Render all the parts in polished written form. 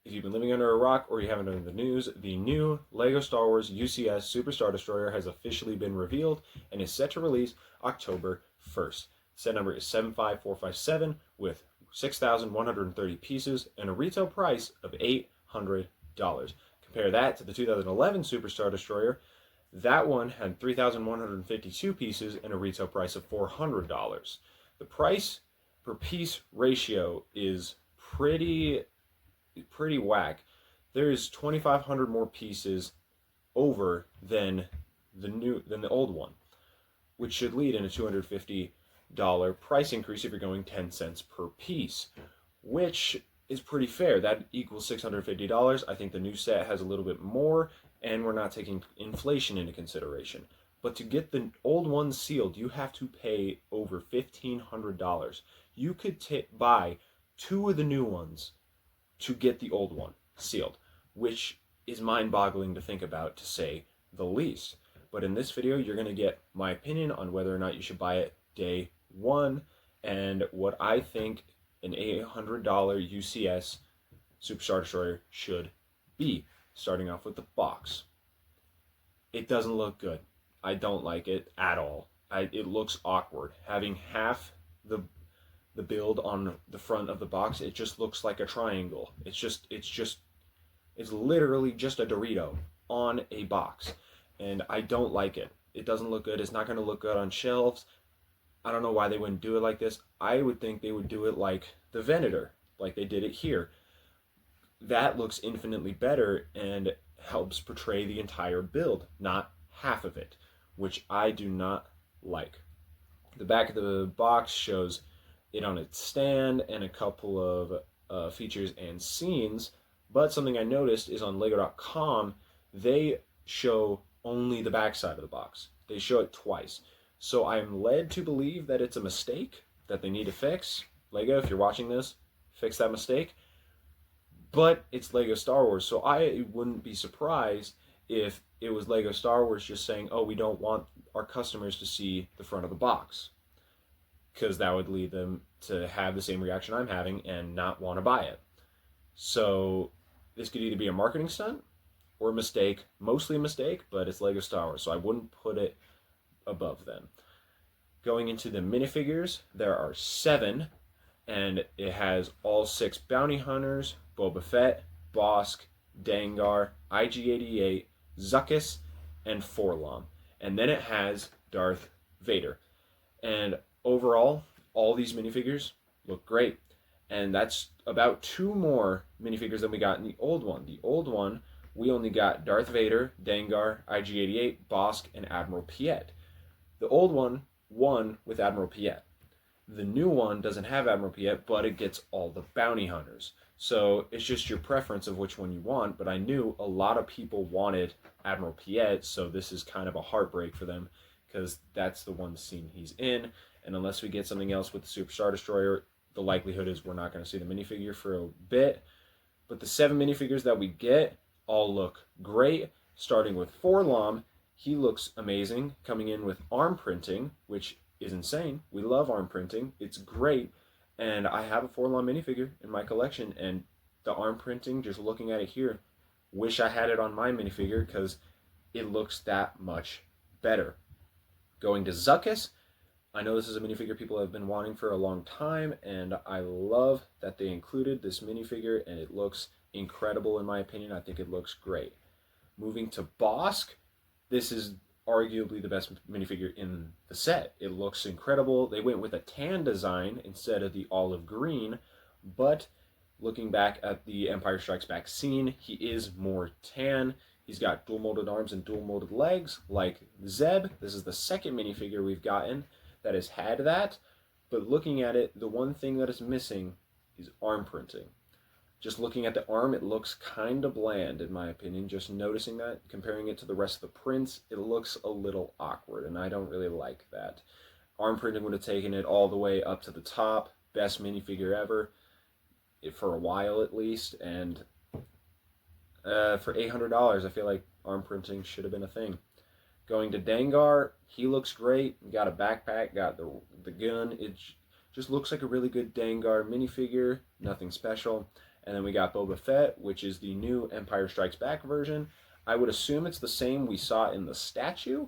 if you've been living under a rock or you haven't known the news, the new LEGO Star Wars UCS Super Star Destroyer has officially been revealed and is set to release October 1st. Set number is 75457 with 6,130 pieces and a retail price of $800. Compare that to the 2011 Super Star Destroyer. That one had 3,152 pieces and a retail price of $400. The price per piece ratio is pretty whack. There's 2,500 more pieces over than the old one, which should lead in a $250 price increase if you're going 10 cents per piece, which is pretty fair. That equals $650. I think the new set has a little bit more, and we're not taking inflation into consideration. But to get the old one sealed, you have to pay over $1,500. You could buy 2 of the new ones to get the old one sealed, which is mind-boggling to think about, to say the least. But in this video, you're going to get my opinion on whether or not you should buy it day one, and what I think an $800 UCS Super Star Destroyer should be. Starting off with the box. It doesn't look good. I don't like it at all. It looks awkward. Having half the build on the front of the box, it just looks like a triangle. It's literally just a Dorito on a box, and I don't like it. It doesn't look good. It's not going to look good on shelves. I don't know why they wouldn't do it like this. I would think they would do it like the Venator, like they did it here. That looks infinitely better and helps portray the entire build, not half of it, which I do not like. The back of the box shows it on its stand and a couple of features and scenes, but something I noticed is on Lego.com, they show only the back side of the box. They show it twice. So I'm led to believe that it's a mistake that they need to fix. Lego, if you're watching this, fix that mistake. But it's Lego Star Wars, so I wouldn't be surprised if it was Lego Star Wars just saying, oh, we don't want our customers to see the front of the box, because that would lead them to have the same reaction I'm having and not want to buy it. So this could either be a marketing stunt or a mistake, mostly a mistake, but it's Lego Star Wars, so I wouldn't put it above them. Going into the minifigures, there are 7, and it has all 6 bounty hunters, Boba Fett, Bossk, Dengar, IG-88, Zuckuss, and Forlom. And then it has Darth Vader. And overall, all these minifigures look great. And that's about 2 more minifigures than we got in the old one. The old one, we only got Darth Vader, Dengar, IG-88, Bossk, and Admiral Piet. The old one won with Admiral Piet. The new one doesn't have Admiral Piet, but it gets all the bounty hunters. So it's just your preference of which one you want, but I knew a lot of people wanted Admiral Piet, so this is kind of a heartbreak for them, because that's the one scene he's in, and unless we get something else with the Super Star Destroyer, the likelihood is we're not going to see the minifigure for a bit. But the 7 minifigures that we get all look great, starting with Forlom. He looks amazing, coming in with arm printing, which is insane. We love arm printing. It's great. And I have a Forlom minifigure in my collection, and the arm printing, just looking at it here, wish I had it on my minifigure because it looks that much better. Going to Zuckuss, I know this is a minifigure people have been wanting for a long time, and I love that they included this minifigure, and it looks incredible in my opinion. I think it looks great. Moving to Bossk, this is arguably the best minifigure in the set. It looks incredible. They went with a tan design instead of the olive green, but looking back at the Empire Strikes Back scene, he is more tan. He's got dual molded arms and dual molded legs like Zeb. This is the second minifigure we've gotten that has had that, but looking at it, the one thing that is missing is arm printing. Just looking at the arm, it looks kind of bland, in my opinion. Just noticing that, comparing it to the rest of the prints, it looks a little awkward, and I don't really like that. Arm printing would have taken it all the way up to the top. Best minifigure ever, for a while at least, and for $800, I feel like arm printing should have been a thing. Going to Dengar, he looks great. Got a backpack, got the gun. It just looks like a really good Dengar minifigure, nothing special. And then we got Boba Fett, which is the new Empire Strikes Back version. I would assume it's the same we saw in the statue,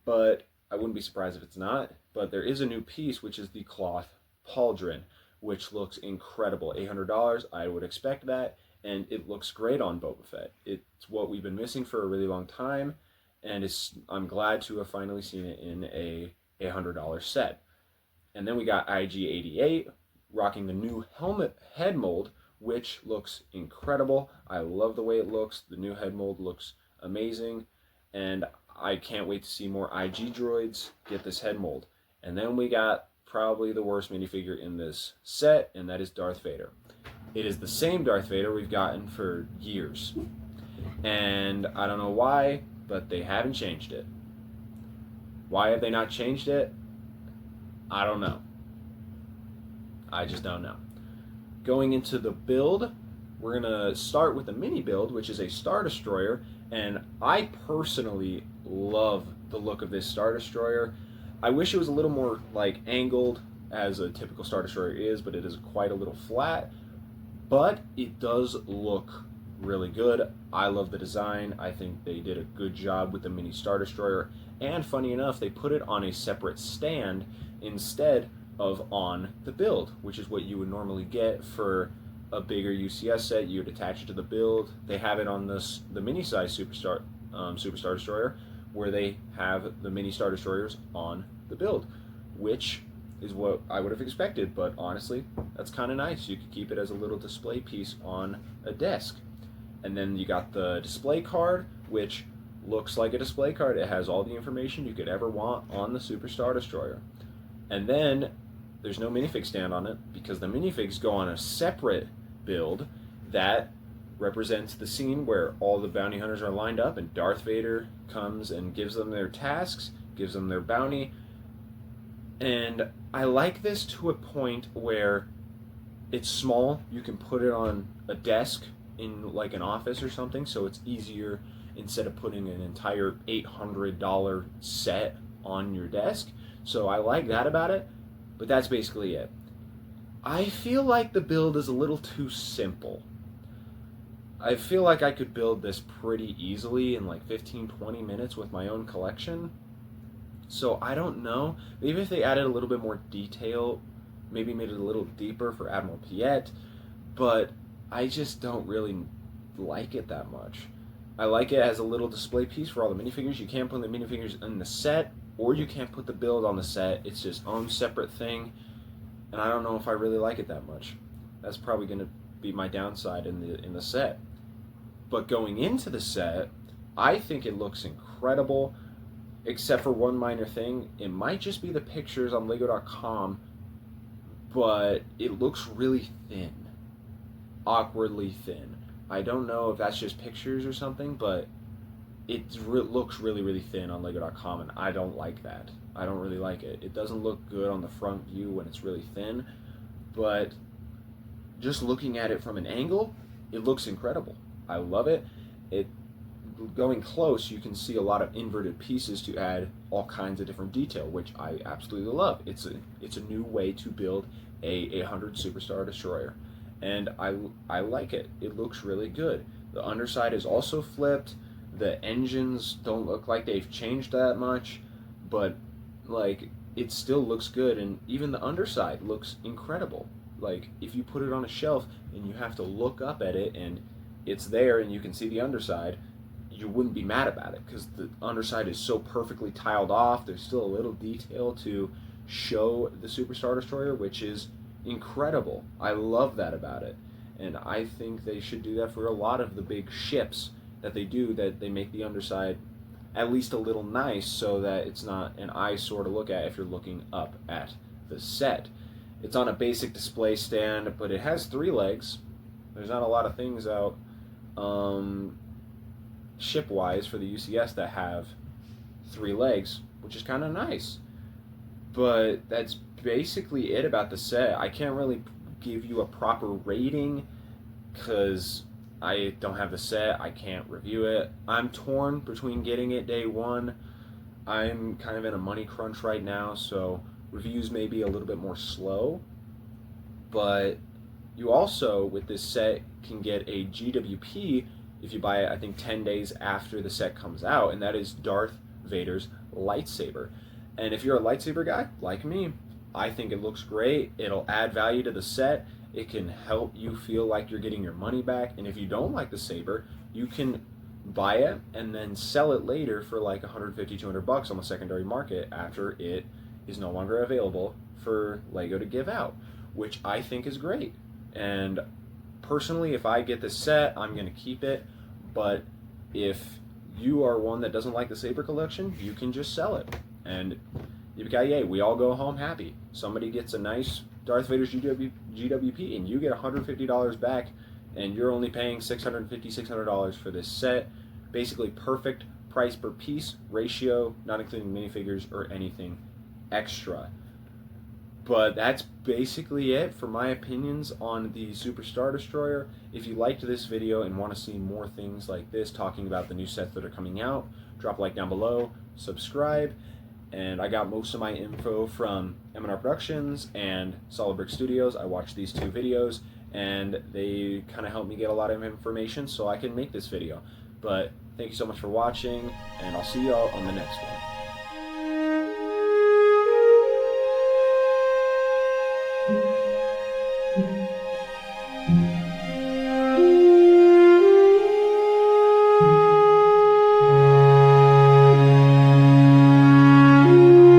but I wouldn't be surprised if it's not. But there is a new piece, which is the cloth pauldron, which looks incredible. $800, I would expect that, and it looks great on Boba Fett. It's what we've been missing for a really long time, and I'm glad to have finally seen it in a $100 set. And then we got IG-88 rocking the new helmet head mold, which looks incredible. I love the way it looks. The new head mold looks amazing, and I can't wait to see more IG droids get this head mold. And then we got probably the worst minifigure in this set, and that is Darth Vader. It is the same Darth Vader we've gotten for years, and I don't know why, but they haven't changed it. Why have they not changed it? I don't know. I just don't know. Going into the build, we're going to start with the mini build, which is a Star Destroyer, and I personally love the look of this Star Destroyer. I wish it was a little more like angled, as a typical Star Destroyer is, but it is quite a little flat. But it does look really good. I love the design. I think they did a good job with the mini Star Destroyer, and funny enough, they put it on a separate stand instead of on the build, which is what you would normally get for a bigger UCS set. You would attach it to the build. They have it on the mini size Super Star Destroyer, where they have the mini Star Destroyers on the build, which is what I would have expected, but honestly, that's kind of nice. You could keep it as a little display piece on a desk. And then you got the display card, which looks like a display card. It has all the information you could ever want on the Super Star Destroyer. And then there's no minifig stand on it, because the minifigs go on a separate build that represents the scene where all the bounty hunters are lined up and Darth Vader comes and gives them their tasks, gives them their bounty. And I like this to a point where it's small. You can put it on a desk in like an office or something, so it's easier instead of putting an entire $800 set on your desk. So I like that about it, but that's basically it. I feel like the build is a little too simple. I feel like I could build this pretty easily in like 15-20 minutes with my own collection. So I don't know. Maybe if they added a little bit more detail, maybe made it a little deeper for Admiral Piet, but I just don't really like it that much. I like it as a little display piece for all the minifigures. You can't put the minifigures in the set, or you can't put the build on the set. It's just own separate thing, and I don't know if I really like it that much. That's probably going to be my downside in the set. But going into the set, I think it looks incredible, except for one minor thing. It might just be the pictures on Lego.com, but it looks really thin. Awkwardly thin. I don't know if that's just pictures or something, but it looks really, really thin on Lego.com, and I don't like that. I don't really like it. It doesn't look good on the front view when it's really thin, but just looking at it from an angle, it looks incredible. I love it. Going close, you can see a lot of inverted pieces to add all kinds of different detail, which I absolutely love. It's a new way to build a 100 Superstar Destroyer, and I like it. It looks really good. The underside is also flipped. The engines don't look like they've changed that much, but like it still looks good, and even the underside looks incredible. Like if you put it on a shelf and you have to look up at it and it's there and you can see the underside, you wouldn't be mad about it because the underside is so perfectly tiled off. There's still a little detail to show the Superstar Destroyer, which is incredible. I love that about it, and I think they should do that for a lot of the big ships that they do, that they make the underside at least a little nice so that it's not an eyesore to look at if you're looking up at the set. It's on a basic display stand, but it has 3 legs. There's not a lot of things out ship-wise for the UCS that have 3 legs, which is kind of nice. But that's basically it about the set. I can't really give you a proper rating because I don't have the set. I can't review it. I'm torn between getting it day one. I'm kind of in a money crunch right now, so reviews may be a little bit more slow. But You also, with this set, can get a GWP if you buy it, I think, 10 days after the set comes out, and that is Darth Vader's lightsaber. And if you're a lightsaber guy, like me, I think it looks great. It'll add value to the set. It can help you feel like you're getting your money back. And if you don't like the saber, you can buy it and then sell it later for like 150, 200 bucks on the secondary market after it is no longer available for Lego to give out, which I think is great. And personally, if I get this set, I'm going to keep it. But if you are one that doesn't like the saber collection, you can just sell it. And yippee-ki-yay, we all go home happy. Somebody gets a nice Darth Vader's GWP, and you get $150 back, and you're only paying $650, $600 for this set. Basically perfect price per piece ratio, not including minifigures or anything extra. But that's basically it for my opinions on the Super Star Destroyer. If you liked this video and want to see more things like this, talking about the new sets that are coming out, drop a like down below, subscribe. And I got most of my info from M&R Productions and Solid Brick Studios. I watched these two videos, and they kind of helped me get a lot of information so I can make this video. But thank you so much for watching, and I'll see y'all on the next one.